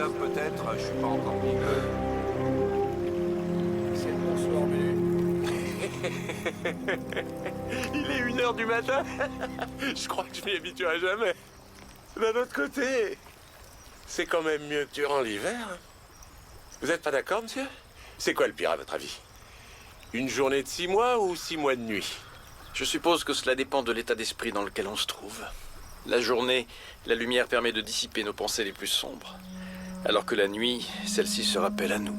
savent peut-être, je suis pas encore milieu. C'est le bonsoir, Menu. Il est 1h du matin. Je crois que je m'y habitue à jamais. D'un autre côté, c'est quand même mieux que durant l'hiver. Vous n'êtes pas d'accord, monsieur? C'est quoi le pire, à votre avis? Une journée de 6 mois ou 6 mois de nuit? Je suppose que cela dépend de l'état d'esprit dans lequel on se trouve. La journée, la lumière permet de dissiper nos pensées les plus sombres. Alors que la nuit, celle-ci se rappelle à nous.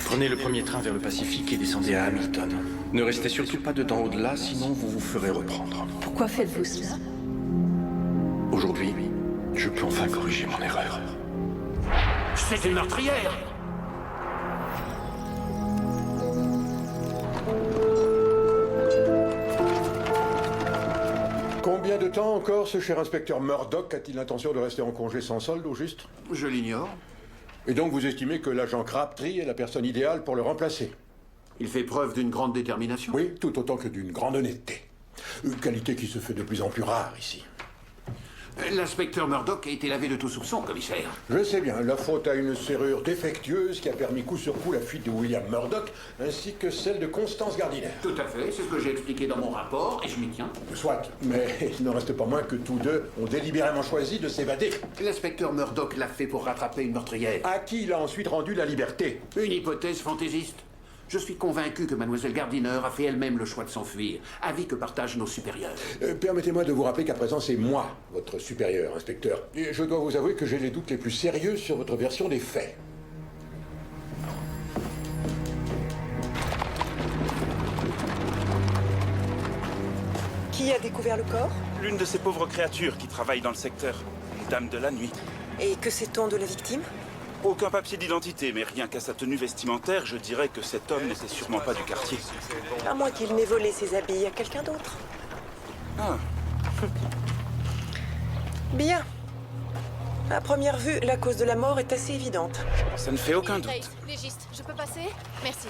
Prenez le premier train vers le Pacifique et descendez à Hamilton. Ne restez surtout pas dedans au-delà, sinon vous vous ferez reprendre. Pourquoi faites-vous cela? Aujourd'hui, je peux enfin corriger mon erreur. C'est une meurtrière! Combien de temps encore ce cher inspecteur Murdoch a-t-il l'intention de rester en congé sans solde, au juste? Je l'ignore. Et donc vous estimez que l'agent Crabtree est la personne idéale pour le remplacer? Il fait preuve d'une grande détermination. Oui, tout autant que d'une grande honnêteté. Une qualité qui se fait de plus en plus rare ici. L'inspecteur Murdoch a été lavé de tout soupçon, commissaire. Je sais bien, la faute à une serrure défectueuse qui a permis coup sur coup la fuite de William Murdoch, ainsi que celle de Constance Gardiner. Tout à fait, c'est ce que j'ai expliqué dans mon rapport, et je m'y tiens. Soit, mais il n'en reste pas moins que tous deux ont délibérément choisi de s'évader. L'inspecteur Murdoch l'a fait pour rattraper une meurtrière. À qui il a ensuite rendu la liberté? Une hypothèse fantaisiste. Je suis convaincu que mademoiselle Gardiner a fait elle-même le choix de s'enfuir, avis que partagent nos supérieurs. Permettez-moi de vous rappeler qu'à présent, c'est moi, votre supérieur, inspecteur. Et je dois vous avouer que j'ai les doutes les plus sérieux sur votre version des faits. Qui a découvert le corps? L'une de ces pauvres créatures qui travaillent dans le secteur. Une dame de la nuit. Et que sait-on de la victime? Aucun papier d'identité, mais rien qu'à sa tenue vestimentaire, je dirais que cet homme n'était sûrement pas du quartier. À moins qu'il n'ait volé ses habits à quelqu'un d'autre. Ah, Bien. À première vue, la cause de la mort est assez évidente. ça ne fait aucun doute. Grace, légiste, je peux passer? Merci.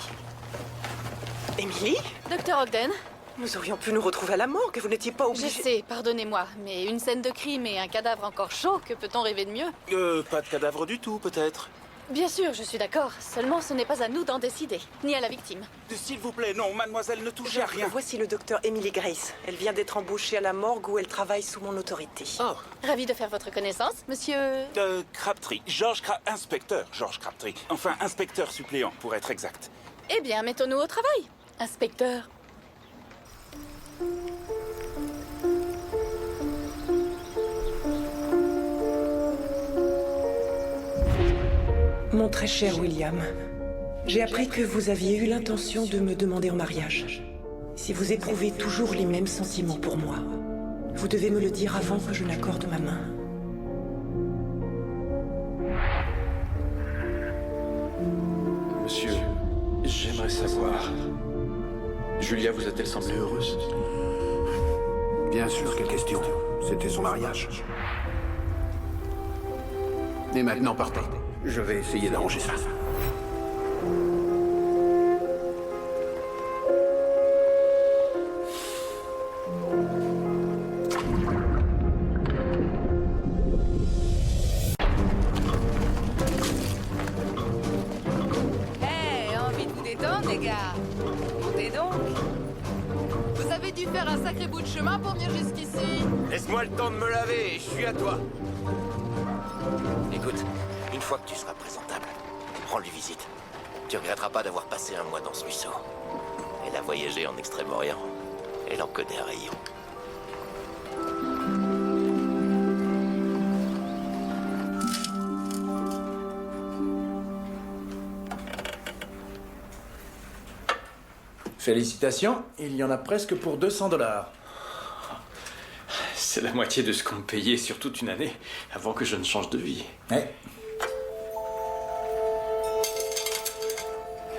Emily? Docteur Ogden? Nous aurions pu nous retrouver à la morgue, vous n'étiez pas Je obligé... sais, pardonnez-moi, mais une scène de crime et un cadavre encore chaud, que peut-on rêver de mieux? Pas de cadavre du tout, peut-être. Bien sûr, je suis d'accord. Seulement, ce n'est pas à nous d'en décider, ni à la victime. S'il vous plaît, non, mademoiselle, ne touchez à rien. Voici le docteur Emily Grace. Elle vient d'être embauchée à la morgue où elle travaille sous mon autorité. Oh, Ravi de faire votre connaissance, monsieur... Crabtree. Inspecteur George Crabtree. Enfin, inspecteur suppléant, pour être exact. Eh bien, mettons-nous au travail, inspecteur. Mon très cher William, j'ai appris que vous aviez eu l'intention de me demander en mariage. Si vous éprouvez toujours les mêmes sentiments pour moi, vous devez me le dire avant que je n'accorde ma main. Monsieur, j'aimerais savoir... Julia vous a-t-elle semblé heureuse? Bien sûr, quelle question. C'était son mariage. Et maintenant, partez. Je vais essayer d'arranger ça. Hey, envie de vous détendre, les gars? Montez donc. Vous avez dû faire un sacré bout de chemin pour venir jusqu'ici. Laisse-moi le temps de me laver, je suis à toi. Écoute, une fois que tu seras présentable, rends-lui visite. Tu regretteras pas d'avoir passé un mois dans ce ruisseau. Elle a voyagé en Extrême-Orient. Elle en connaît un rayon. Félicitations, il y en a presque pour 200$. C'est la moitié de ce qu'on me payait sur toute une année, avant que je ne change de vie. Ouais.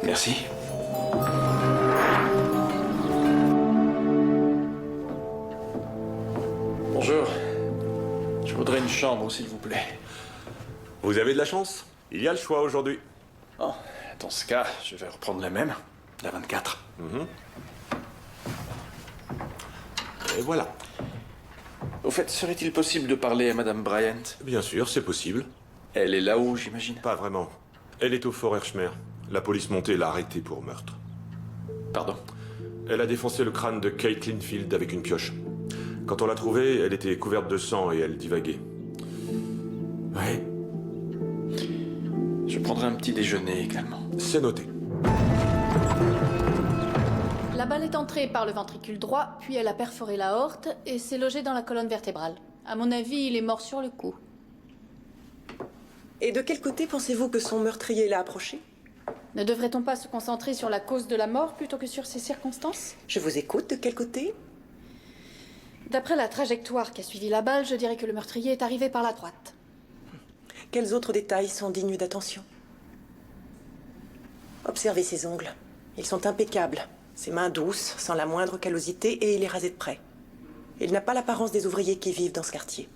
Merci. Bonjour. Je voudrais une chambre, s'il vous plaît. Vous avez de la chance. Il y a le choix aujourd'hui. Oh, dans ce cas, je vais reprendre la même, la 24. Et voilà. Au fait, serait-il possible de parler à Madame Bryant? Bien sûr, c'est possible. Elle est là-haut, j'imagine. Pas vraiment. Elle est au Fort Hershmer. La police montée l'a arrêtée pour meurtre. Pardon? Elle a défoncé le crâne de Caitlin Field avec une pioche. Quand on l'a trouvée, elle était couverte de sang et elle divaguait. Ouais. Je prendrai un petit déjeuner également. C'est noté. La balle est entrée par le ventricule droit, puis elle a perforé l'aorte et s'est logée dans la colonne vertébrale. À mon avis, il est mort sur le coup. Et de quel côté pensez-vous que son meurtrier l'a approché? Ne devrait-on pas se concentrer sur la cause de la mort plutôt que sur ses circonstances? Je vous écoute, de quel côté? D'après la trajectoire qui a suivi la balle, je dirais que le meurtrier est arrivé par la droite. Quels autres détails sont dignes d'attention? Observez ses ongles. Ils sont impeccables. Ses mains douces, sans la moindre callosité, et il est rasé de près. Il n'a pas l'apparence des ouvriers qui vivent dans ce quartier.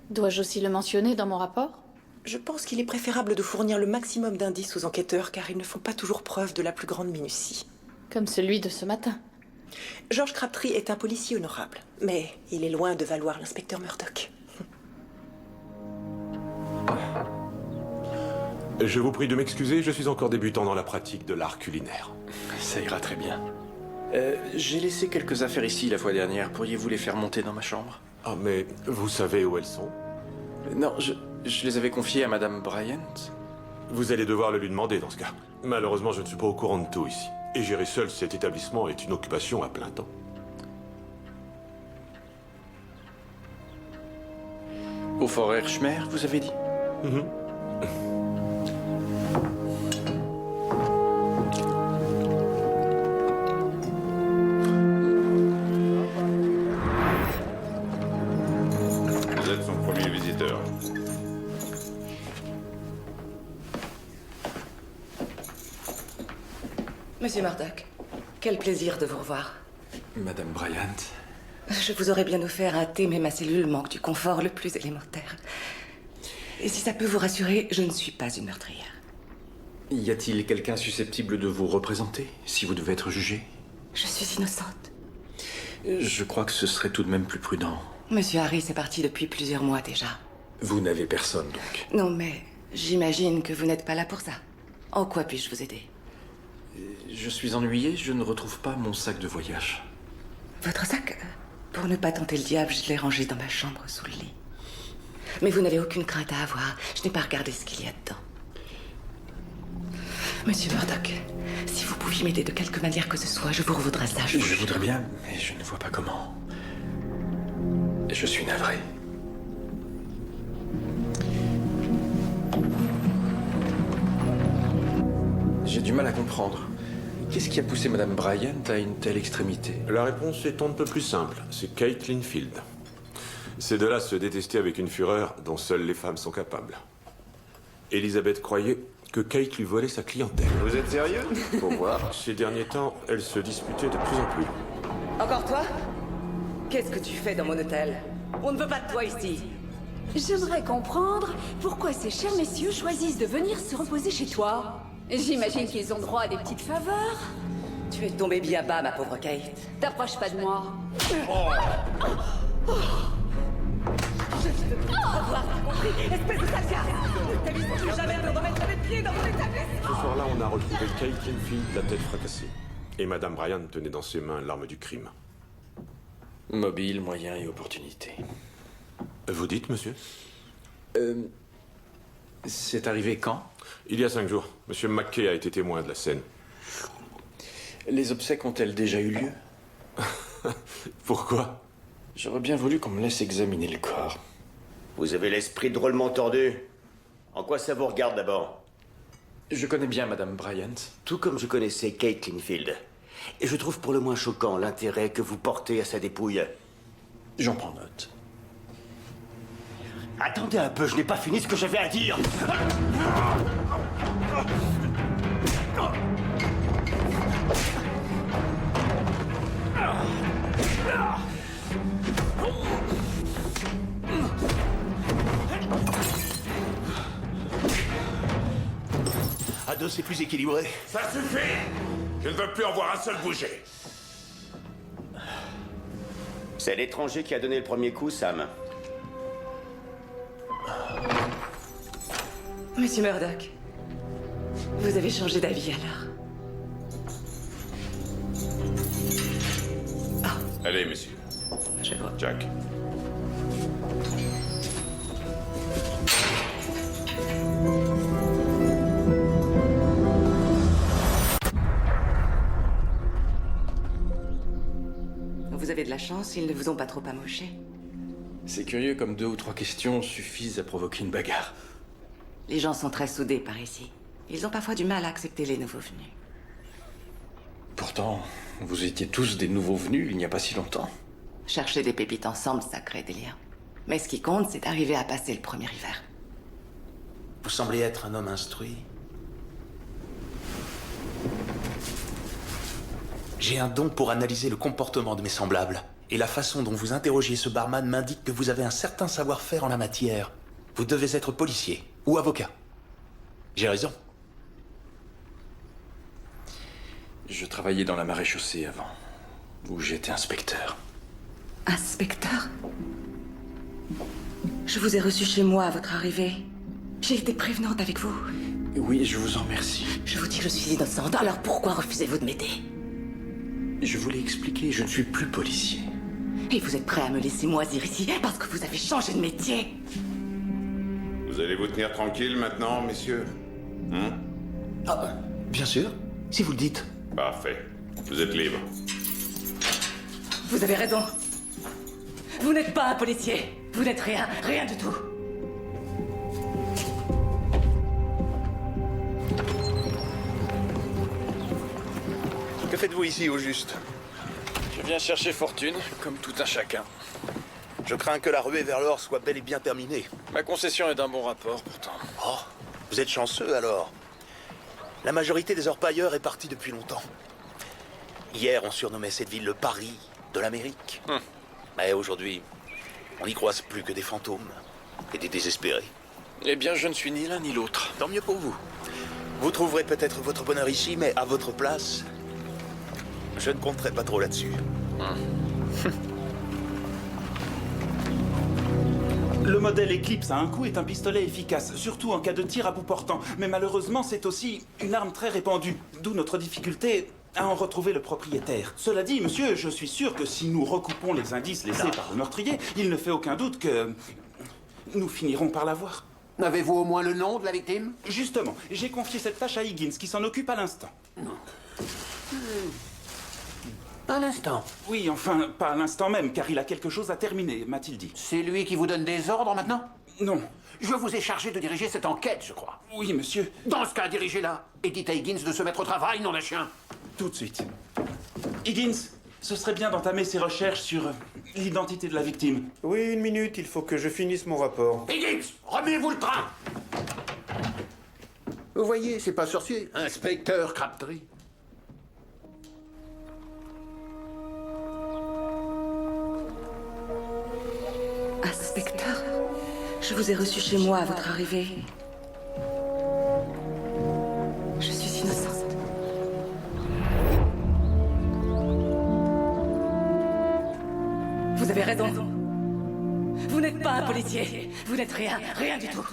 Dois-je aussi le mentionner dans mon rapport? Je pense qu'il est préférable de fournir le maximum d'indices aux enquêteurs, car ils ne font pas toujours preuve de la plus grande minutie. Comme celui de ce matin. George Crabtree est un policier honorable, mais il est loin de valoir l'inspecteur Murdoch. Je vous prie de m'excuser, je suis encore débutant dans la pratique de l'art culinaire. Ça ira très bien. J'ai laissé quelques affaires ici la fois dernière. Pourriez-vous les faire monter dans ma chambre? Ah, mais vous savez où elles sont? Non, je les avais confiées à Madame Bryant. Vous allez devoir le lui demander dans ce cas. Malheureusement, je ne suis pas au courant de tout ici. Et gérer seul cet établissement est une occupation à plein temps. Au Fort Hershmer, vous avez dit? Vous êtes son premier visiteur. Monsieur Murdoch, quel plaisir de vous revoir. Madame Bryant. Je vous aurais bien offert un thé, mais ma cellule manque du confort le plus élémentaire. Et si ça peut vous rassurer, je ne suis pas une meurtrière. Y a-t-il quelqu'un susceptible de vous représenter, si vous devez être jugé? Je suis innocente. Je crois que ce serait tout de même plus prudent. Monsieur Harris est parti depuis plusieurs mois déjà. Vous n'avez personne, donc. Non, mais j'imagine que vous n'êtes pas là pour ça. En quoi puis-je vous aider? Je suis ennuyé, je ne retrouve pas mon sac de voyage. Votre sac? Pour ne pas tenter le diable, je l'ai rangé dans ma chambre sous le lit. Mais vous n'avez aucune crainte à avoir. Je n'ai pas regardé ce qu'il y a dedans. Monsieur Murdoch, si vous pouviez m'aider de quelque manière que ce soit, je vous revaudrais ça. Je voudrais bien, mais je ne vois pas comment. Je suis navré. J'ai du mal à comprendre. Qu'est-ce qui a poussé Madame Bryant à une telle extrémité? La réponse est on ne peut plus simple. C'est Caitlin Field. Ces deux-là se détestaient avec une fureur dont seules les femmes sont capables. Elisabeth croyait que Kate lui volait sa clientèle. Vous êtes sérieux? Faut voir. Ces derniers temps, elles se disputaient de plus en plus. Encore toi? Qu'est-ce que tu fais dans mon hôtel? On ne veut pas de toi ici. J'aimerais comprendre pourquoi ces chers messieurs choisissent de venir se reposer chez toi. J'imagine qu'ils ont droit à des petites faveurs. Tu es tombée bien bas, ma pauvre Kate. T'approches pas de moi. Je te prie de revoir, t'as compris? Espèce de sale ne t'avises jamais à me remettre les pieds dans mon établissement. Ce soir-là, on a retrouvé Caitlin Field, la tête fracassée. Et Madame Bryant tenait dans ses mains l'arme du crime. Mobile, moyen et opportunité. Vous dites, monsieur? C'est arrivé quand? Il y a 5 jours. Monsieur McKay a été témoin de la scène. Les obsèques ont-elles déjà eu lieu? Pourquoi? J'aurais bien voulu qu'on me laisse examiner le corps. Vous avez l'esprit drôlement tordu. En quoi ça vous regarde d'abord? Je connais bien Madame Bryant. Tout comme je connaissais Caitlin Field. Et je trouve pour le moins choquant l'intérêt que vous portez à sa dépouille. J'en prends note. Attendez un peu, je n'ai pas fini ce que j'avais à dire. À deux, c'est plus équilibré. Ça suffit! Je ne veux plus en voir un seul bouger. C'est l'étranger qui a donné le premier coup, Sam. Monsieur Murdoch, vous avez changé d'avis alors? Allez, monsieur. Je vois. Jack. Vous avez de la chance, ils ne vous ont pas trop amoché. C'est curieux comme 2 ou 3 questions suffisent à provoquer une bagarre. Les gens sont très soudés par ici. Ils ont parfois du mal à accepter les nouveaux venus. Pourtant, vous étiez tous des nouveaux venus il n'y a pas si longtemps. Chercher des pépites ensemble, ça crée des liens. Mais ce qui compte, c'est d'arriver à passer le premier hiver. Vous semblez être un homme instruit. J'ai un don pour analyser le comportement de mes semblables. Et la façon dont vous interrogiez ce barman m'indique que vous avez un certain savoir-faire en la matière. Vous devez être policier ou avocat. J'ai raison. Je travaillais dans la maréchaussée avant, où j'étais inspecteur. Inspecteur? Je vous ai reçu chez moi à votre arrivée. J'ai été prévenante avec vous. Oui, je vous en remercie. Je vous dis que je suis innocente, alors pourquoi refusez-vous de m'aider? Je vous l'ai expliqué, je ne suis plus policier. Et vous êtes prêt à me laisser moisir ici parce que vous avez changé de métier? Vous allez vous tenir tranquille maintenant, messieurs? Ah, bien sûr, si vous le dites. Parfait. Vous êtes libre. Vous avez raison. Vous n'êtes pas un policier. Vous n'êtes rien, rien du tout. Que faites-vous ici, au juste? Je viens chercher fortune, comme tout un chacun. Je crains que la ruée vers l'or soit bel et bien terminée. Ma concession est d'un bon rapport, pourtant. Oh, vous êtes chanceux, alors. La majorité des orpailleurs est partie depuis longtemps. Hier, on surnommait cette ville le Paris de l'Amérique. Mais aujourd'hui, on n'y croise plus que des fantômes et des désespérés. Eh bien, je ne suis ni l'un ni l'autre. Tant mieux pour vous. Vous trouverez peut-être votre bonheur ici, mais à votre place, je ne compterai pas trop là-dessus. Le modèle Eclipse à un coup est un pistolet efficace, surtout en cas de tir à bout portant. Mais malheureusement, c'est aussi une arme très répandue, d'où notre difficulté à en retrouver le propriétaire. Cela dit, monsieur, je suis sûr que si nous recoupons les indices laissés par le meurtrier, il ne fait aucun doute que nous finirons par l'avoir. Avez-vous au moins le nom de la victime? Justement, j'ai confié cette tâche à Higgins, qui s'en occupe à l'instant. À l'instant? Oui, enfin, pas à l'instant même, car il a quelque chose à terminer, m'a-t-il dit. C'est lui qui vous donne des ordres maintenant? Non. Je vous ai chargé de diriger cette enquête, je crois. Oui, monsieur. Dans ce cas, dirigez-la. Et dites à Higgins de se mettre au travail, nom d'un chien. Tout de suite. Higgins, ce serait bien d'entamer ses recherches sur l'identité de la victime. Oui, 1 minute, il faut que je finisse mon rapport. Higgins, remuez-vous le train! Vous voyez, c'est pas sorcier. Inspecteur Crabtree. Inspecteur, je vous ai reçu chez moi à votre arrivée. Je suis innocente. Vous avez raison. Vous n'êtes pas un policier. Vous n'êtes rien, rien du tout.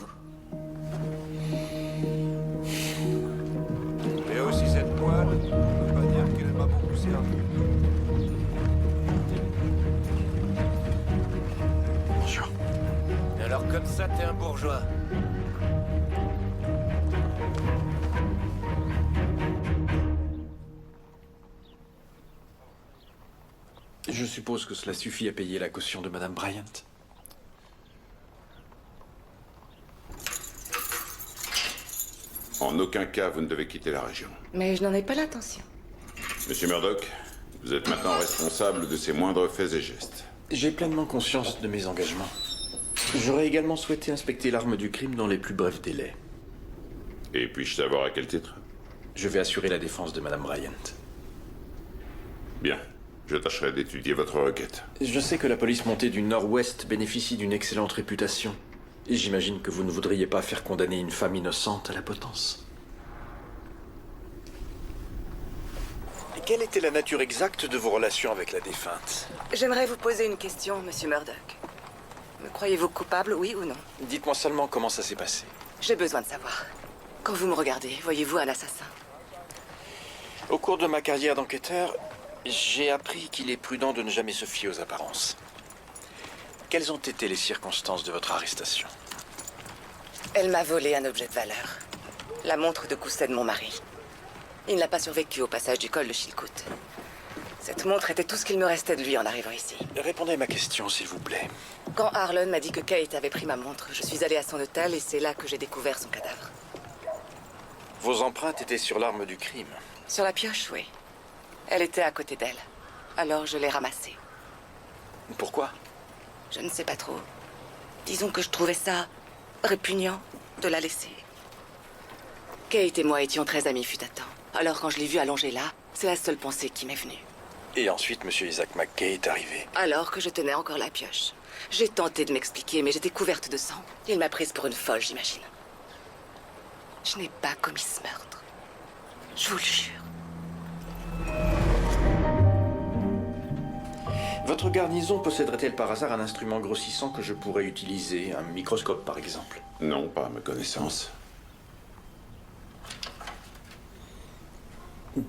Et aussi cette poêle, je peux pas dire qu'elle m'a beaucoup servi. Bonjour. Alors comme ça, t'es un bourgeois. Je suppose que cela suffit à payer la caution de Madame Bryant. En aucun cas, vous ne devez quitter la région. Mais je n'en ai pas l'intention. Monsieur Murdoch, vous êtes maintenant responsable de ses moindres faits et gestes. J'ai pleinement conscience de mes engagements. J'aurais également souhaité inspecter l'arme du crime dans les plus brefs délais. Et puis-je savoir à quel titre? Je vais assurer la défense de Madame Bryant. Bien. Je tâcherai d'étudier votre requête. Je sais que la police montée du Nord-Ouest bénéficie d'une excellente réputation. Et j'imagine que vous ne voudriez pas faire condamner une femme innocente à la potence. Quelle était la nature exacte de vos relations avec la défunte? J'aimerais vous poser une question, monsieur Murdoch. Me croyez-vous coupable, oui ou non? Dites-moi seulement comment ça s'est passé. J'ai besoin de savoir. Quand vous me regardez, voyez-vous un assassin? Au cours de ma carrière d'enquêteur, j'ai appris qu'il est prudent de ne jamais se fier aux apparences. Quelles ont été les circonstances de votre arrestation? Elle m'a volé un objet de valeur. La montre de gousset de mon mari. Il n'a pas survécu au passage du col de Chilcoot. Cette montre était tout ce qu'il me restait de lui en arrivant ici. Répondez à ma question, s'il vous plaît. Quand Harlan m'a dit que Kate avait pris ma montre, je suis allée à son hôtel et c'est là que j'ai découvert son cadavre. Vos empreintes étaient sur l'arme du crime. Sur la pioche, oui. Elle était à côté d'elle. Alors je l'ai ramassée. Pourquoi? Je ne sais pas trop. Disons que je trouvais ça répugnant de la laisser. Kate et moi étions très amis fut un temps. Alors quand je l'ai vue allongée là, c'est la seule pensée qui m'est venue. Et ensuite, Monsieur Isaac McKay est arrivé. Alors que je tenais encore la pioche. J'ai tenté de m'expliquer, mais j'étais couverte de sang. Il m'a prise pour une folle, j'imagine. Je n'ai pas commis ce meurtre. Je vous le jure. Votre garnison posséderait-elle par hasard un instrument grossissant que je pourrais utiliser? Un microscope, par exemple? Non, pas à ma connaissance.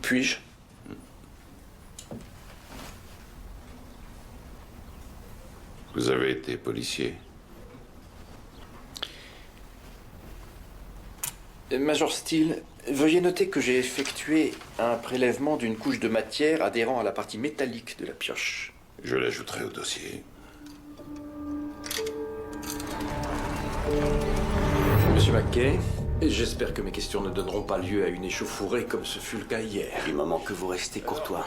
Puis-je? Vous avez été policier? Major Steele, veuillez noter que j'ai effectué un prélèvement d'une couche de matière adhérant à la partie métallique de la pioche. Je l'ajouterai au dossier. Monsieur McKay, j'espère que mes questions ne donneront pas lieu à une échauffourée comme ce fut le cas hier. Du moment que vous restez courtois.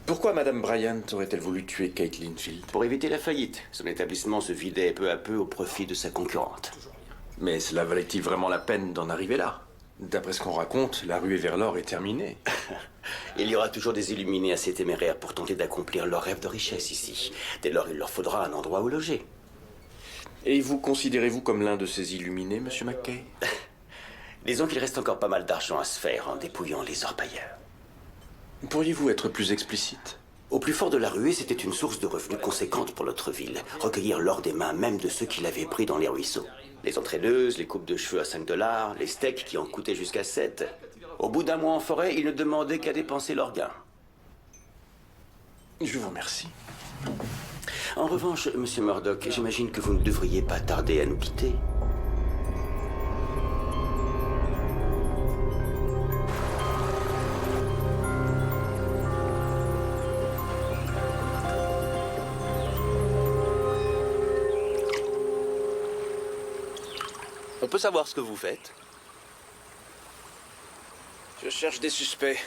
Pourquoi Madame Bryant aurait-elle voulu tuer Kate Linfield? Pour éviter la faillite. Son établissement se vidait peu à peu au profit de sa concurrente. Mais cela valait-il vraiment la peine d'en arriver là? D'après ce qu'on raconte, la ruée vers l'or est terminée. Il y aura toujours des illuminés assez téméraires pour tenter d'accomplir leur rêve de richesse ici. Dès lors, il leur faudra un endroit où loger. Et vous considérez-vous comme l'un de ces illuminés, Monsieur McKay? Disons qu'il reste encore pas mal d'argent à se faire en dépouillant les orpailleurs. Pourriez-vous être plus explicite? Au plus fort de la ruée, c'était une source de revenus conséquente pour notre ville. Recueillir l'or des mains même de ceux qui l'avaient pris dans les ruisseaux. Les entraîneuses, les coupes de cheveux à 5 $, les steaks qui en coûtaient jusqu'à 7. Au bout d'un mois en forêt, ils ne demandaient qu'à dépenser leurs gains. Je vous remercie. En revanche, Monsieur Murdoch, j'imagine que vous ne devriez pas tarder à nous quitter. On peut savoir ce que vous faites? Je cherche des suspects.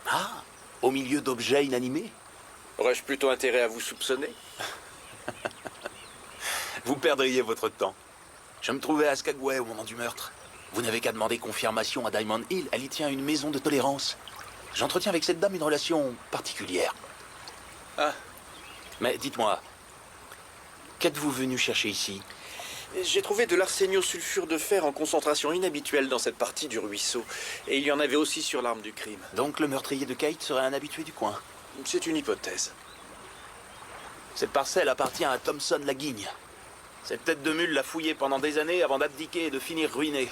Ah, au milieu d'objets inanimés? Aurais-je plutôt intérêt à vous soupçonner? Vous perdriez votre temps. Je me trouvais à Skagway au moment du meurtre. Vous n'avez qu'à demander confirmation à Diamond Hill. Elle y tient une maison de tolérance. J'entretiens avec cette dame une relation particulière. Ah. Mais dites-moi, qu'êtes-vous venu chercher ici? J'ai trouvé de l'arséniosulfure de fer en concentration inhabituelle dans cette partie du ruisseau. Et il y en avait aussi sur l'arme du crime. Donc le meurtrier de Kate serait un habitué du coin? C'est une hypothèse. Cette parcelle appartient à Thompson Laguigne. Cette tête de mule l'a fouillée pendant des années avant d'abdiquer et de finir ruiné.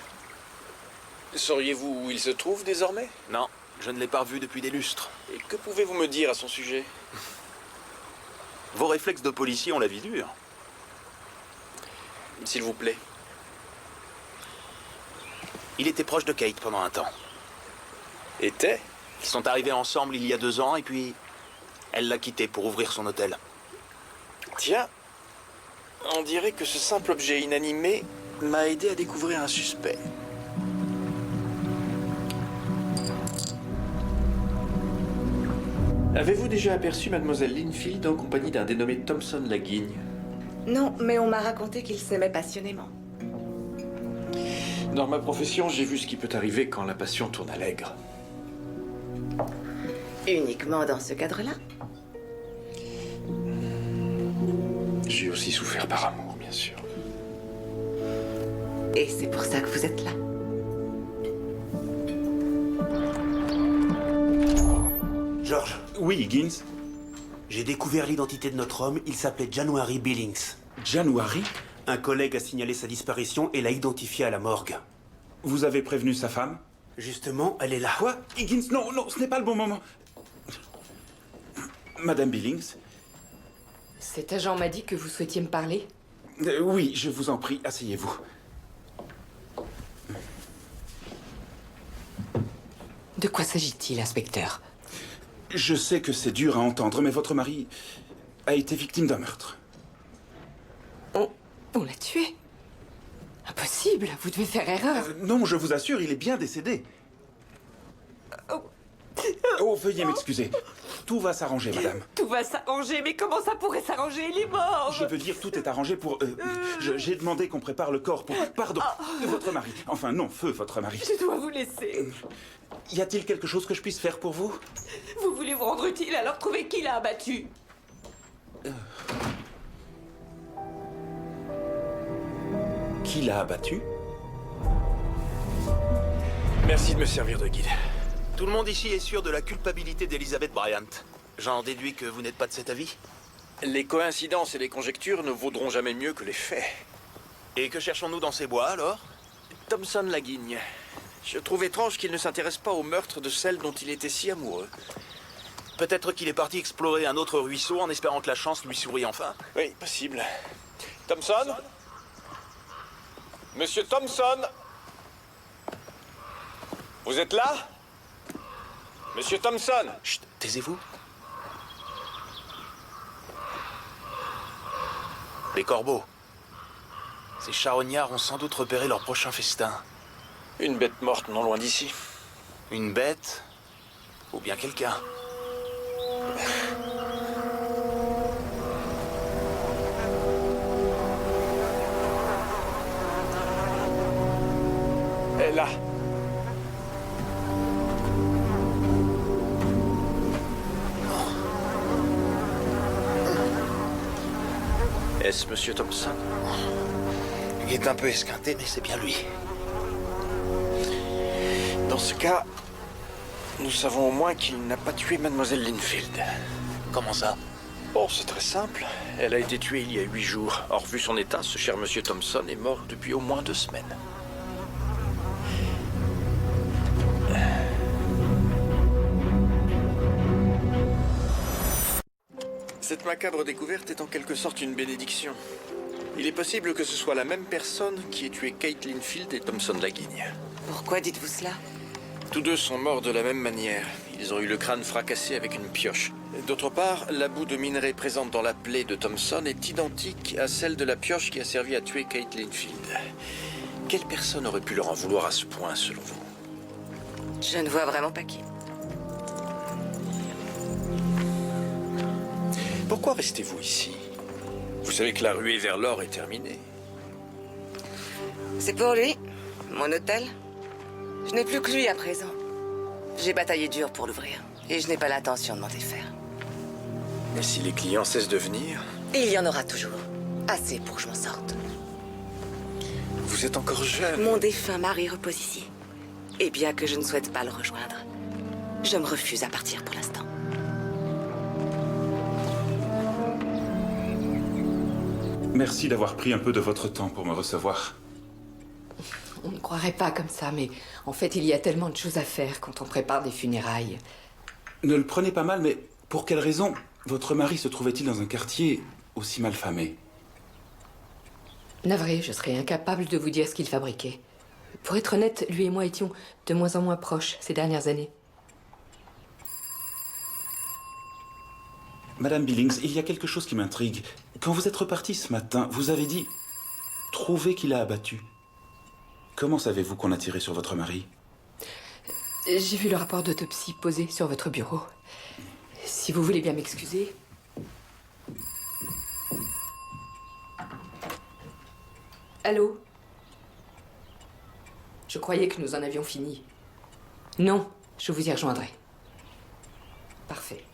Sauriez-vous où il se trouve désormais? Non, je ne l'ai pas revu depuis des lustres. Et que pouvez-vous me dire à son sujet? Vos réflexes de policier ont la vie dure. S'il vous plaît. Il était proche de Kate pendant un temps. Était? Ils sont arrivés ensemble il y a 2 ans et puis elle l'a quitté pour ouvrir son hôtel. Tiens, on dirait que ce simple objet inanimé m'a aidé à découvrir un suspect. Avez-vous déjà aperçu Mademoiselle Linfield en compagnie d'un dénommé Thompson Laguigne? Non, mais on m'a raconté qu'ils s'aimaient passionnément. Dans ma profession, j'ai vu ce qui peut arriver quand la passion tourne à l'aigre. Uniquement dans ce cadre-là? J'ai aussi souffert par amour, bien sûr. Et c'est pour ça que vous êtes là? Je George. Oui, Higgins. J'ai découvert l'identité de notre homme. Il s'appelait January Billings. January? Un collègue a signalé sa disparition et l'a identifié à la morgue. Vous avez prévenu sa femme? Justement, elle est là. Quoi? Higgins, non, non, ce n'est pas le bon moment. Madame Billings? Cet agent m'a dit que vous souhaitiez me parler. Oui, je vous en prie, asseyez-vous. De quoi s'agit-il, inspecteur? Je sais que c'est dur à entendre, mais votre mari a été victime d'un meurtre. On l'a tué? Impossible, vous devez faire erreur. Non, je vous assure, il est bien décédé. Oh, veuillez m'excuser. Tout va s'arranger, madame. Tout va s'arranger, mais comment ça pourrait s'arranger? Il est mort. Je veux dire, tout est arrangé pour... J'ai demandé qu'on prépare le corps pour... Pardon, votre mari. Enfin, non, feu, votre mari. Je dois vous laisser. Y a-t-il quelque chose que je puisse faire pour vous? Vous voulez vous rendre utile, alors trouvez qui l'a abattu. Qui l'a abattu? Merci de me servir de guide. Tout le monde ici est sûr de la culpabilité d'Elizabeth Bryant. J'en déduis que vous n'êtes pas de cet avis? Les coïncidences et les conjectures ne vaudront jamais mieux que les faits. Et que cherchons-nous dans ces bois, alors? Thomson Laguigne. Je trouve étrange qu'il ne s'intéresse pas au meurtre de celle dont il était si amoureux. Peut-être qu'il est parti explorer un autre ruisseau en espérant que la chance lui sourie enfin. Oui, possible. Thomson? Monsieur Thomson? Vous êtes là? Monsieur Thomson? Chut, taisez-vous. Les corbeaux. Ces charognards ont sans doute repéré leur prochain festin. Une bête morte non loin d'ici. Une bête? Ou bien quelqu'un? Elle est là. Est-ce Monsieur Thomson? Il est un peu esquinté, mais c'est bien lui. Dans ce cas, nous savons au moins qu'il n'a pas tué Mademoiselle Linfield. Comment ça? Oh, c'est très simple. Elle a été tuée il y a 8 jours. Or, vu son état, ce cher Monsieur Thomson est mort depuis au moins 2 semaines. Cette macabre découverte est en quelque sorte une bénédiction. Il est possible que ce soit la même personne qui ait tué Kate Linfield et Thomson Laguigne. Pourquoi dites-vous cela? Tous deux sont morts de la même manière. Ils ont eu le crâne fracassé avec une pioche. D'autre part, la boue de minerai présente dans la plaie de Thomson est identique à celle de la pioche qui a servi à tuer Kate Linfield. Quelle personne aurait pu leur en vouloir à ce point, selon vous? Je ne vois vraiment pas qui. Pourquoi restez-vous ici? Vous savez que la ruée vers l'or est terminée. C'est pour lui, mon hôtel. Je n'ai plus que lui à présent. J'ai bataillé dur pour l'ouvrir, et je n'ai pas l'intention de m'en défaire. Mais si les clients cessent de venir? Il y en aura toujours. Assez pour que je m'en sorte. Vous êtes encore jeune. Mon défunt mari repose ici. Et bien que je ne souhaite pas le rejoindre, je me refuse à partir pour l'instant. Merci d'avoir pris un peu de votre temps pour me recevoir. On ne croirait pas comme ça, mais en fait, il y a tellement de choses à faire quand on prépare des funérailles. Ne le prenez pas mal, mais pour quelle raison votre mari se trouvait-il dans un quartier aussi mal famé? Navré, je serais incapable de vous dire ce qu'il fabriquait. Pour être honnête, lui et moi étions de moins en moins proches ces dernières années. Madame Billings, il y a quelque chose qui m'intrigue. Quand vous êtes repartie ce matin, vous avez dit « trouver qui l'a abattu ». Comment savez-vous qu'on a tiré sur votre mari? J'ai vu le rapport d'autopsie posé sur votre bureau. Si vous voulez bien m'excuser. Allô? Je croyais que nous en avions fini. Non, je vous y rejoindrai. Parfait.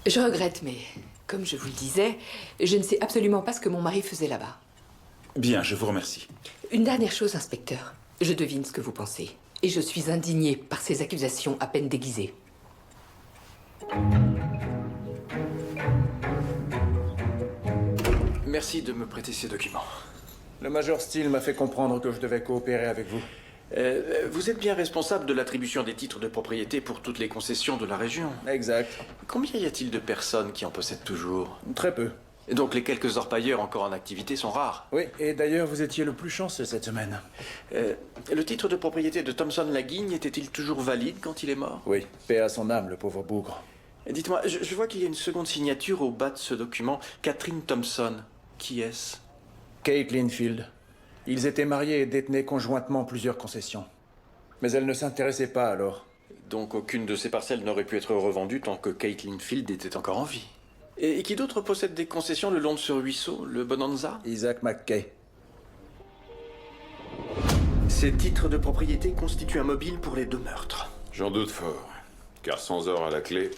Je regrette, mais comme je vous le disais, je ne sais absolument pas ce que mon mari faisait là-bas. Bien, je vous remercie. Une dernière chose, inspecteur. Je devine ce que vous pensez. Et je suis indignée par ces accusations à peine déguisées. Merci de me prêter ces documents. Le Major Steele m'a fait comprendre que je devais coopérer avec vous. Vous êtes bien responsable de l'attribution des titres de propriété pour toutes les concessions de la région. Exact. Combien y a-t-il de personnes qui en possèdent toujours? Très peu. Et donc les quelques orpailleurs encore en activité sont rares. Oui, et d'ailleurs vous étiez le plus chanceux cette semaine. Le titre de propriété de Thompson Laguigne était-il toujours valide quand il est mort? Oui, paix à son âme, le pauvre bougre. Dites-moi, je vois qu'il y a une seconde signature au bas de ce document. Catherine Thompson. Qui est-ce? Kate Linfield. Ils étaient mariés et détenaient conjointement plusieurs concessions. Mais elle ne s'intéressait pas alors. Donc aucune de ces parcelles n'aurait pu être revendue tant que Kate Linfield était encore en vie. Et qui d'autre possède des concessions le long de ce ruisseau, le Bonanza? Isaac McKay. Ces titres de propriété constituent un mobile pour les deux meurtres. J'en doute fort, car sans or à la clé,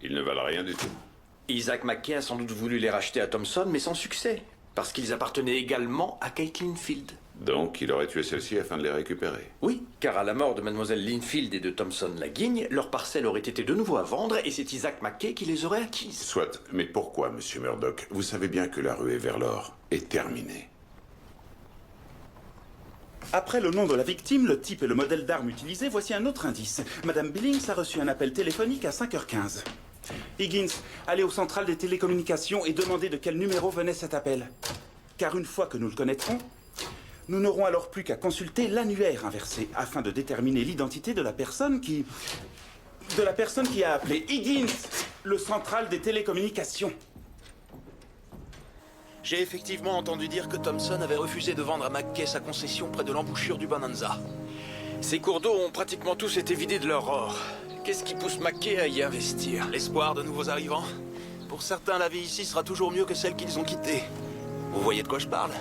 ils ne valent rien du tout. Isaac McKay a sans doute voulu les racheter à Thompson, mais sans succès, parce qu'ils appartenaient également à Kate Linfield. Donc il aurait tué celle-ci afin de les récupérer. Oui, car à la mort de mademoiselle Linfield et de Thompson Laguigne, leurs parcelles auraient été de nouveau à vendre et c'est Isaac McKay qui les aurait acquises. Soit, mais pourquoi, monsieur Murdoch? Vous savez bien que la ruée vers l'or est terminée. Après le nom de la victime, le type et le modèle d'arme utilisé, voici un autre indice. Madame Billings a reçu un appel téléphonique à 5h15. Higgins, allez au central des télécommunications et demandez de quel numéro venait cet appel. Car une fois que nous le connaîtrons, nous n'aurons alors plus qu'à consulter l'annuaire inversé afin de déterminer l'identité de la personne qui a appelé. Higgins, le central des télécommunications. J'ai effectivement entendu dire que Thompson avait refusé de vendre à McKay sa concession près de l'embouchure du Bonanza. Ces cours d'eau ont pratiquement tous été vidés de leur or. Qu'est-ce qui pousse McKay à y investir? L'espoir de nouveaux arrivants. Pour certains, la vie ici sera toujours mieux que celle qu'ils ont quittée. Vous voyez de quoi je parle?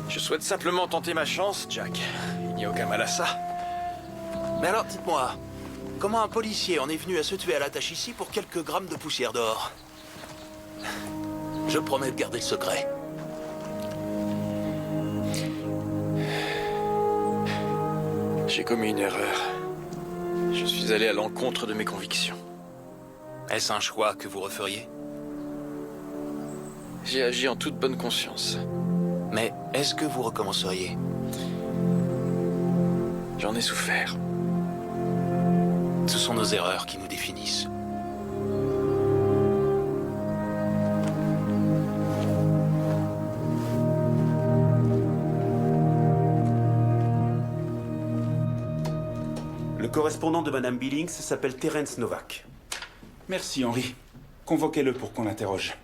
Je souhaite simplement tenter ma chance, Jack. Il n'y a aucun mal à ça. Mais alors, dites-moi, comment un policier en est venu à se tuer à la tâche ici pour quelques grammes de poussière d'or? Je promets de garder le secret. J'ai commis une erreur. Je suis allé à l'encontre de mes convictions. Est-ce un choix que vous referiez? J'ai agi en toute bonne conscience. Mais est-ce que vous recommenceriez? J'en ai souffert. Ce sont nos erreurs qui nous définissent. Le correspondant de Madame Billings s'appelle Terence Novak. Merci, Henry. Convoquez-le pour qu'on l'interroge.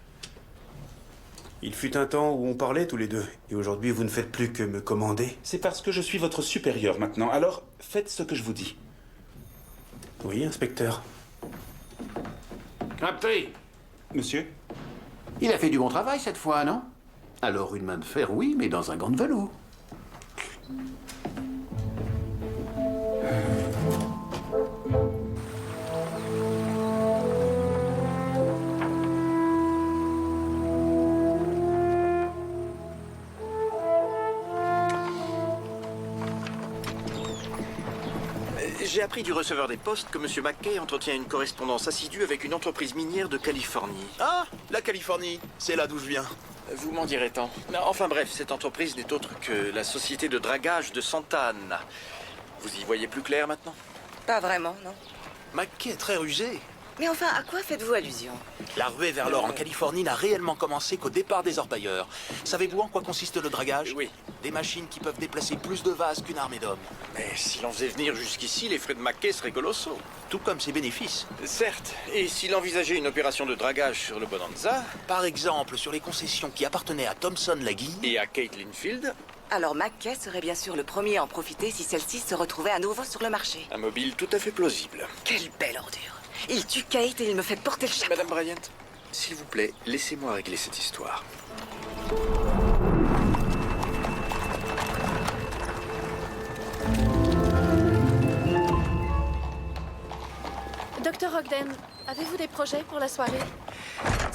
Il fut un temps où on parlait tous les deux, et aujourd'hui vous ne faites plus que me commander. C'est parce que je suis votre supérieur maintenant, alors faites ce que je vous dis. Oui, inspecteur. Crabtree, Monsieur? il a fait du bon travail cette fois, non? Alors une main de fer, oui, mais dans un gant de velours. J'ai appris du receveur des postes que M. McKay entretient une correspondance assidue avec une entreprise minière de Californie. Ah, la Californie, c'est là d'où je viens. Vous m'en direz tant. Enfin bref, cette entreprise n'est autre que la société de dragage de Santa Ana. Vous y voyez plus clair maintenant? Pas vraiment, non. McKay est très rusé. Mais enfin, à quoi faites-vous allusion? La ruée vers l'or en Californie n'a réellement commencé qu'au départ des orpailleurs. Savez-vous en quoi consiste le dragage? Oui. Des machines qui peuvent déplacer plus de vases qu'une armée d'hommes. Mais s'il en faisait venir jusqu'ici, les frais de McKay seraient colossaux. Tout comme ses bénéfices. Certes. Et s'il envisageait une opération de dragage sur le Bonanza? Par exemple, sur les concessions qui appartenaient à Thompson Laguigne et à Kate Linfield? Alors McKay serait bien sûr le premier à en profiter si celle-ci se retrouvait à nouveau sur le marché. Un mobile tout à fait plausible. Quelle belle ordure. Il tue Kate et il me fait porter le chapeau. Madame Bryant, s'il vous plaît, laissez-moi régler cette histoire. Docteur Ogden, avez-vous des projets pour la soirée?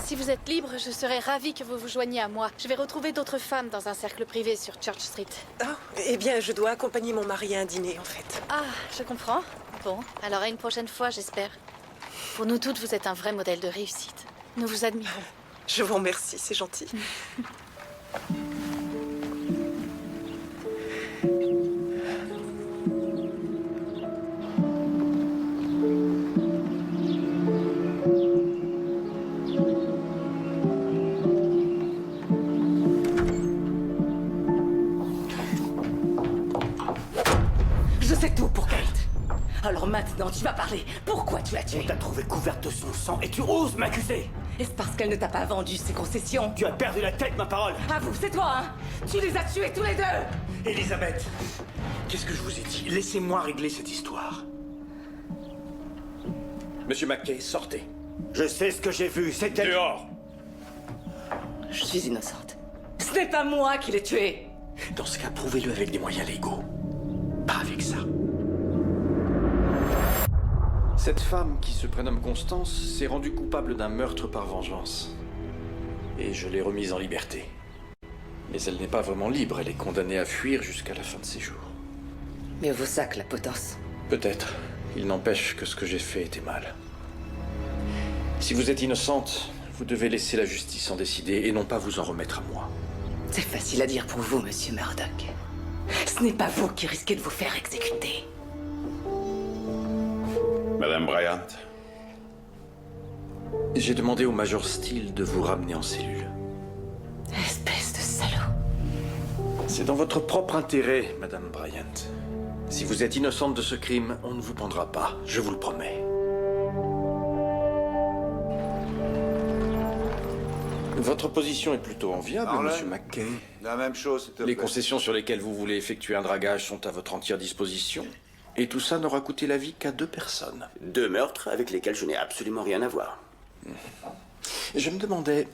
Si vous êtes libre, je serais ravie que vous vous joigniez à moi. Je vais retrouver d'autres femmes dans un cercle privé sur Church Street. Ah, eh bien, je dois accompagner mon mari à un dîner, en fait. Ah, je comprends. Bon, alors à une prochaine fois, j'espère. Pour nous toutes, vous êtes un vrai modèle de réussite. Nous vous admirons. Je vous remercie, c'est gentil. Je sais tout pour Kate. Alors maintenant, tu vas parler. Pourquoi tu l'as tuée? On t'a trouvée couverte de son sang et tu oses m'accuser? Est-ce parce qu'elle ne t'a pas vendu ses concessions? Tu as perdu la tête, ma parole. Avoue, c'est toi, hein? Tu les as tués tous les deux. Elisabeth, qu'est-ce que je vous ai dit? Laissez-moi régler cette histoire. Monsieur McKay, sortez. Je sais ce que j'ai vu, c'était... Dehors! Je suis innocente. Ce n'est pas moi qui l'ai tué. Dans ce cas, prouvez-le avec des moyens légaux. Pas avec ça. Cette femme, qui se prénomme Constance, s'est rendue coupable d'un meurtre par vengeance. Et je l'ai remise en liberté. Mais elle n'est pas vraiment libre, elle est condamnée à fuir jusqu'à la fin de ses jours. Mais vaut ça que la potence. Peut-être. Il n'empêche que ce que j'ai fait était mal. Si vous êtes innocente, vous devez laisser la justice en décider et non pas vous en remettre à moi. C'est facile à dire pour vous, monsieur Murdoch. Ce n'est pas vous qui risquez de vous faire exécuter. Madame Bryant, J'ai demandé au Major Steele de vous ramener en cellule. Espèce de salaud. C'est dans votre propre intérêt, Madame Bryant. Si vous êtes innocente de ce crime, on ne vous pendra pas, je vous le promets. Votre position est plutôt enviable, Arlen, Monsieur McKay. La même chose, s'il te Les plaît. concessions sur lesquelles vous voulez effectuer un dragage sont à votre entière disposition. Et tout ça n'aura coûté la vie qu'à 2 personnes. 2 meurtres avec lesquels je n'ai absolument rien à voir. Je me demandais,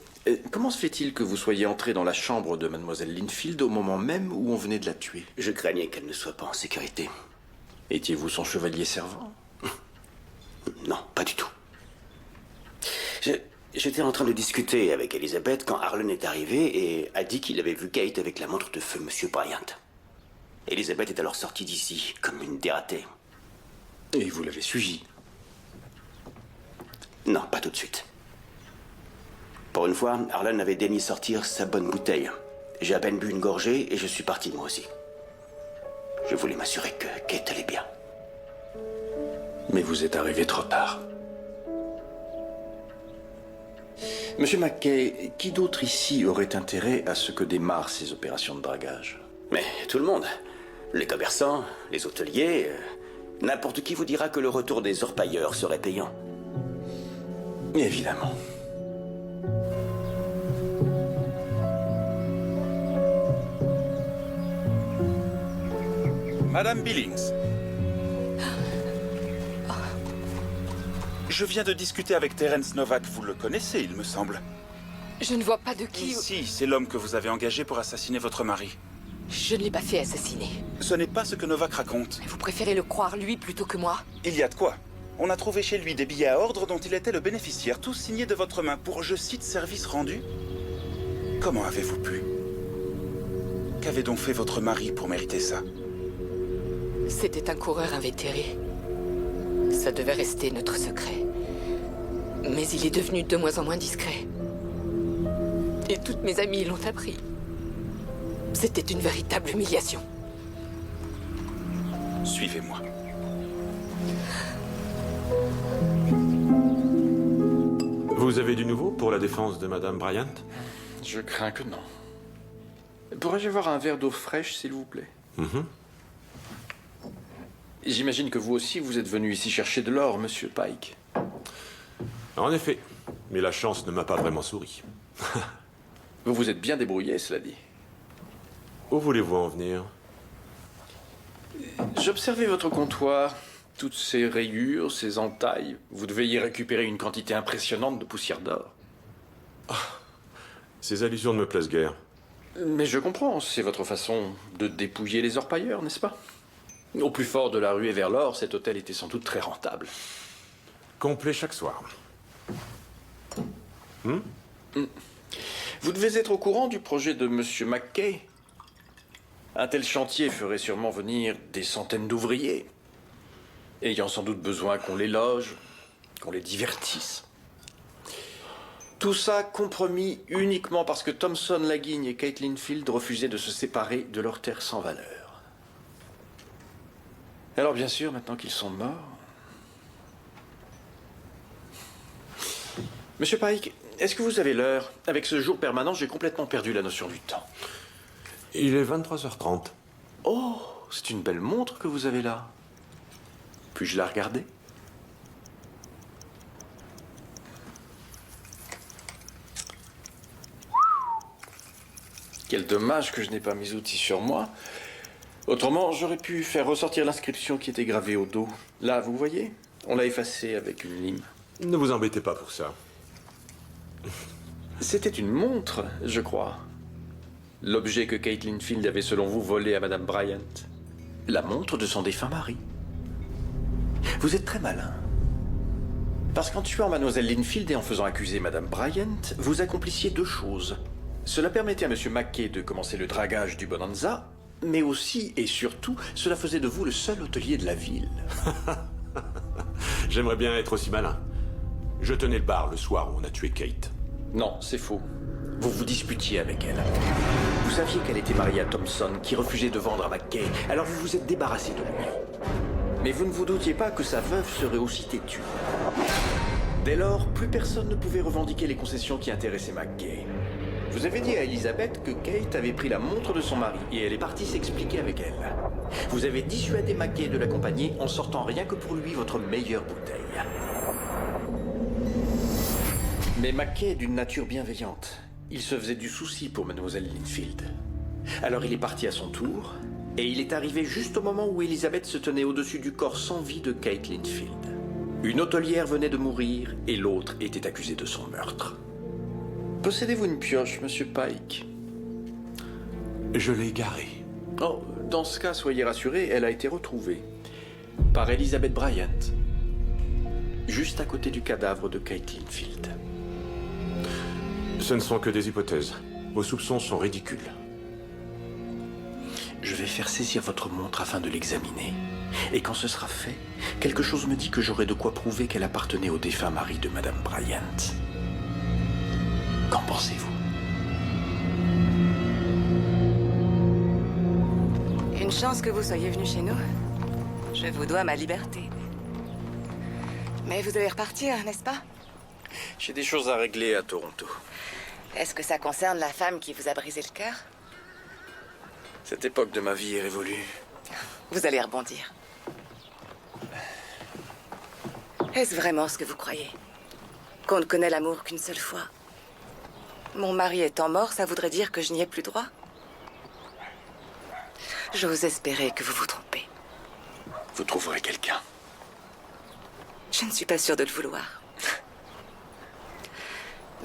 comment se fait-il que vous soyez entré dans la chambre de Mademoiselle Linfield au moment même où on venait de la tuer? Je craignais qu'elle ne soit pas en sécurité. Étiez-vous son chevalier servant? Non, pas du tout. J'étais en train de discuter avec Elisabeth quand Harlan est arrivé et a dit qu'il avait vu Kate avec la montre de feu Monsieur Bryant. Elisabeth est alors sortie d'ici, comme une dératée. Et vous l'avez suivi? Non, pas tout de suite. Pour une fois, Harlan avait daigné sortir sa bonne bouteille. J'ai à peine bu une gorgée et je suis parti moi aussi. Je voulais m'assurer que Kate allait bien. Mais vous êtes arrivé trop tard. Monsieur McKay, qui d'autre ici aurait intérêt à ce que démarrent ces opérations de dragage? Mais tout le monde. Les commerçants, les hôteliers... n'importe qui vous dira que le retour des orpailleurs serait payant. Évidemment. Madame Billings. Je viens de discuter avec Terence Novak. Vous le connaissez, il me semble. Je ne vois pas de qui... Si, c'est l'homme que vous avez engagé pour assassiner votre mari. Je ne l'ai pas fait assassiner. Ce n'est pas ce que Novak raconte. Vous préférez le croire lui plutôt que moi? Il y a de quoi. On a trouvé chez lui des billets à ordre dont il était le bénéficiaire, tous signés de votre main pour, je cite, service rendu. Comment avez-vous pu? Qu'avait donc fait votre mari pour mériter ça? C'était un coureur invétéré. Ça devait rester notre secret. Mais il est devenu de moins en moins discret. Et toutes mes amies l'ont appris. C'était une véritable humiliation. Suivez-moi. Vous avez du nouveau pour la défense de Madame Bryant? Je crains que non. Pourrais-je avoir un verre d'eau fraîche, s'il vous plaît? J'imagine que vous aussi, vous êtes venu ici chercher de l'or, Monsieur Pike. En effet, mais la chance ne m'a pas vraiment souri. Vous vous êtes bien débrouillé, cela dit. Où voulez-vous en venir? J'observais votre comptoir, toutes ces rayures, ces entailles. Vous devez y récupérer une quantité impressionnante de poussière d'or. Ces allusions ne me plaisent guère. Mais je comprends, c'est votre façon de dépouiller les orpailleurs, n'est-ce pas? Au plus fort de la ruée vers l'or, cet hôtel était sans doute très rentable. Complet chaque soir. Vous devez être au courant du projet de Monsieur McKay. Un tel chantier ferait sûrement venir des centaines d'ouvriers, ayant sans doute besoin qu'on les loge, qu'on les divertisse. Tout ça compromis uniquement parce que Thompson Laguigne et Caitlin Field refusaient de se séparer de leurs terres sans valeur. Alors bien sûr, maintenant qu'ils sont morts... Monsieur Pike, est-ce que vous avez l'heure? Avec ce jour permanent, j'ai complètement perdu la notion du temps. Il est 23h30. Oh, c'est une belle montre que vous avez là. Puis-je la regarder? Quel dommage que je n'ai pas mes outils sur moi. Autrement, j'aurais pu faire ressortir l'inscription qui était gravée au dos. Là, vous voyez? On l'a effacée avec une lime. Ne vous embêtez pas pour ça. C'était une montre, je crois. L'objet que Caitlin Field avait selon vous volé à Madame Bryant. La montre de son défunt mari. Vous êtes très malin. Parce qu'en tuant Mademoiselle Linfield et en faisant accuser Madame Bryant, vous accomplissiez deux choses. Cela permettait à Monsieur McKay de commencer le dragage du Bonanza, mais aussi et surtout, cela faisait de vous le seul hôtelier de la ville. J'aimerais bien être aussi malin. Je tenais le bar le soir où on a tué Kate. Non, c'est faux. Vous vous disputiez avec elle. Vous saviez qu'elle était mariée à Thompson, qui refusait de vendre à McKay, alors vous vous êtes débarrassé de lui. Mais vous ne vous doutiez pas que sa veuve serait aussi têtue. Dès lors, plus personne ne pouvait revendiquer les concessions qui intéressaient McKay. Vous avez dit à Elizabeth que Kate avait pris la montre de son mari et elle est partie s'expliquer avec elle. Vous avez dissuadé McKay de l'accompagner en sortant rien que pour lui votre meilleure bouteille. Mais McKay est d'une nature bienveillante. Il se faisait du souci pour Mademoiselle Linfield. Alors il est parti à son tour, et il est arrivé juste au moment où Elizabeth se tenait au-dessus du corps sans vie de Kate Linfield. Une hôtelière venait de mourir, et l'autre était accusée de son meurtre. Possédez-vous une pioche, Monsieur Pike? Je l'ai garée. Oh, dans ce cas, soyez rassurés, elle a été retrouvée. Par Elizabeth Bryant. Juste à côté du cadavre de Kate Linfield. Ce ne sont que des hypothèses. Vos soupçons sont ridicules. Je vais faire saisir votre montre afin de l'examiner. Et quand ce sera fait, quelque chose me dit que j'aurai de quoi prouver qu'elle appartenait au défunt mari de Madame Bryant. Qu'en pensez-vous? Une chance que vous soyez venu chez nous. Je vous dois ma liberté. Mais vous devez repartir, n'est-ce pas? J'ai des choses à régler à Toronto. Est-ce que ça concerne la femme qui vous a brisé le cœur? Cette époque de ma vie est révolue. Vous allez rebondir. Est-ce vraiment ce que vous croyez? Qu'on ne connaît l'amour qu'une seule fois? Mon mari étant mort, ça voudrait dire que je n'y ai plus droit? J'ose espérer que vous vous trompez. Vous trouverez quelqu'un. Je ne suis pas sûre de le vouloir.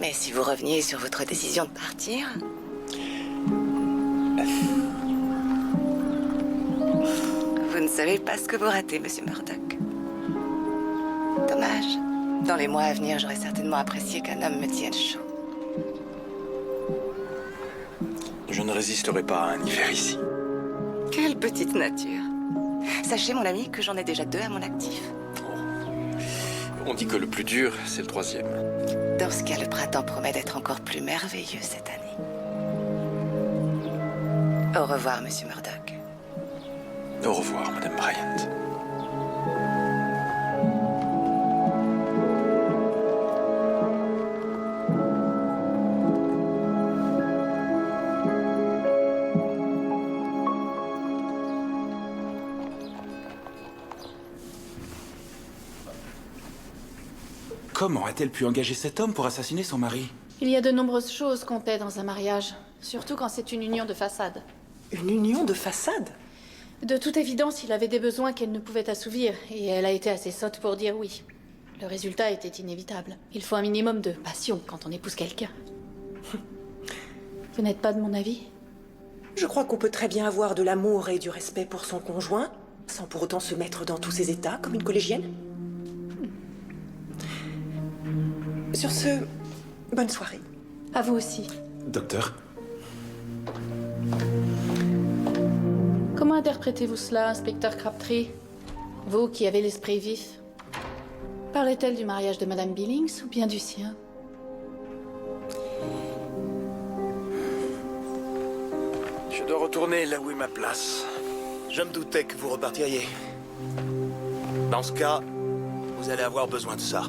Mais si vous reveniez sur votre décision de partir... Vous ne savez pas ce que vous ratez, Monsieur Murdoch. Dommage. Dans les mois à venir, j'aurais certainement apprécié qu'un homme me tienne chaud. Je ne résisterai pas à un hiver ici. Quelle petite nature. Sachez, mon ami, que j'en ai déjà 2 à mon actif. On dit que le plus dur, c'est le 3e. Dans ce cas, le printemps promet d'être encore plus merveilleux cette année. Au revoir, Monsieur Murdoch. Au revoir, Madame Bryant. Comment a-t-elle pu engager cet homme pour assassiner son mari? Il y a de nombreuses choses qu'on paie dans un mariage, surtout quand c'est une union de façade. Une union de façade? De toute évidence, il avait des besoins qu'elle ne pouvait assouvir, et elle a été assez sotte pour dire oui. Le résultat était inévitable. Il faut un minimum de passion quand on épouse quelqu'un. Vous n'êtes pas de mon avis? Je crois qu'on peut très bien avoir de l'amour et du respect pour son conjoint, sans pour autant se mettre dans tous ses états comme une collégienne. Sur ce, Bonne soirée. À vous aussi. Docteur, Comment interprétez-vous cela, inspecteur Crabtree? Vous qui avez l'esprit vif. Parlait-elle du mariage de Madame Billings ou bien du sien? Je dois retourner là où est ma place. Je me doutais que vous repartiriez. Dans ce cas, vous allez avoir besoin de ça.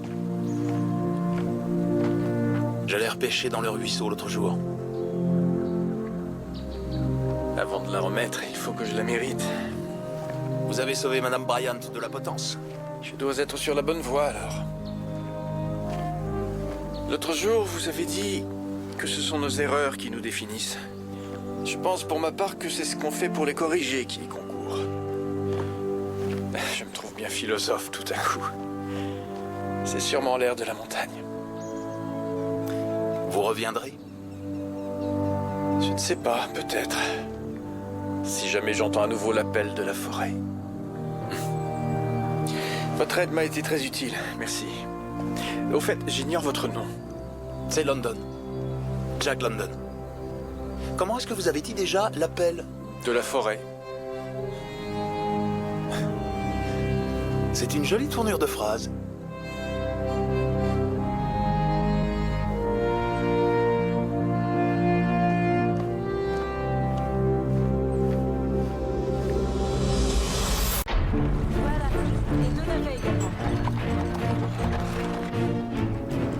J'allais repêcher dans le ruisseau l'autre jour. Avant de la remettre, il faut que je la mérite. Vous avez sauvé Madame Bryant de la potence. Je dois être sur la bonne voie, alors. L'autre jour, vous avez dit que ce sont nos erreurs qui nous définissent. Je pense pour ma part que c'est ce qu'on fait pour les corriger qui y concourt. Je me trouve bien philosophe tout à coup. C'est sûrement l'air de la montagne. Vous reviendrez? Je ne sais pas, peut-être. Si jamais j'entends à nouveau l'appel de la forêt. Votre aide m'a été très utile, merci. Au fait, j'ignore votre nom. C'est London. Jack London. Comment est-ce que vous avez dit déjà l'appel? De la forêt. C'est une jolie tournure de phrase.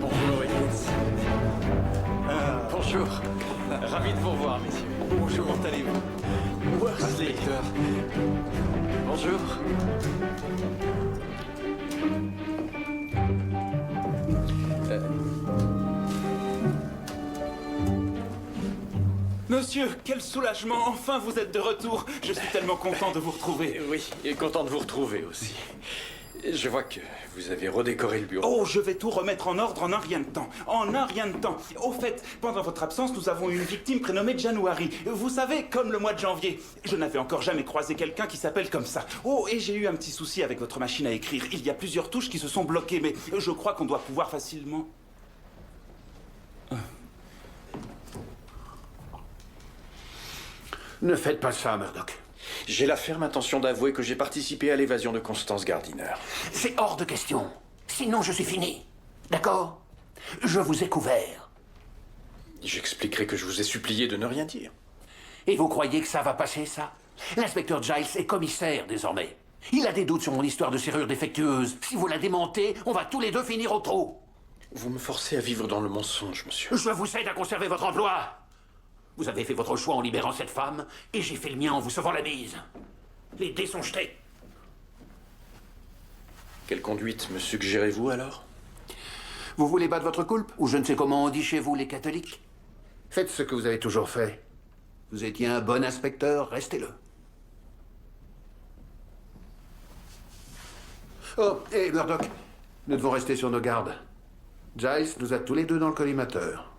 Bonjour, Edith. Bonjour. Ravi de vous revoir, messieurs. Bonjour, comment allez-vous? Worsley. Bonjour. monsieur, quel soulagement, enfin vous êtes de retour. Je suis tellement content de vous retrouver. Oui, et content de vous retrouver aussi. Je vois que vous avez redécoré le bureau. Oh, je vais tout remettre en ordre en un rien de temps. En un rien de temps. Au fait, pendant votre absence, nous avons eu une victime prénommée January. Vous savez, comme le mois de janvier. Je n'avais encore jamais croisé quelqu'un qui s'appelle comme ça. Oh, et j'ai eu un petit souci avec votre machine à écrire. Il y a plusieurs touches qui se sont bloquées, mais je crois qu'on doit pouvoir facilement... Ne faites pas ça, Murdoch. J'ai la ferme intention d'avouer que j'ai participé à l'évasion de Constance Gardiner. C'est hors de question. Sinon, je suis fini. D'accord? Je vous ai couvert. J'expliquerai que je vous ai supplié de ne rien dire. Et vous croyez que ça va passer, ça? L'inspecteur Giles est commissaire, désormais. Il a des doutes sur mon histoire de serrure défectueuse. Si vous la démontez, on va tous les deux finir au trou. Vous me forcez à vivre dans le mensonge, monsieur. Je vous aide à conserver votre emploi. Vous avez fait votre choix en libérant cette femme, et j'ai fait le mien en vous sauvant la mise. Les dés sont jetés. Quelle conduite me suggérez-vous, alors? Vous voulez battre votre coulpe? Ou je ne sais comment on dit chez vous, les catholiques? Faites ce que vous avez toujours fait. Vous étiez un bon inspecteur, restez-le. Oh, et Murdoch, nous devons rester sur nos gardes. Giles nous a tous les deux dans le collimateur.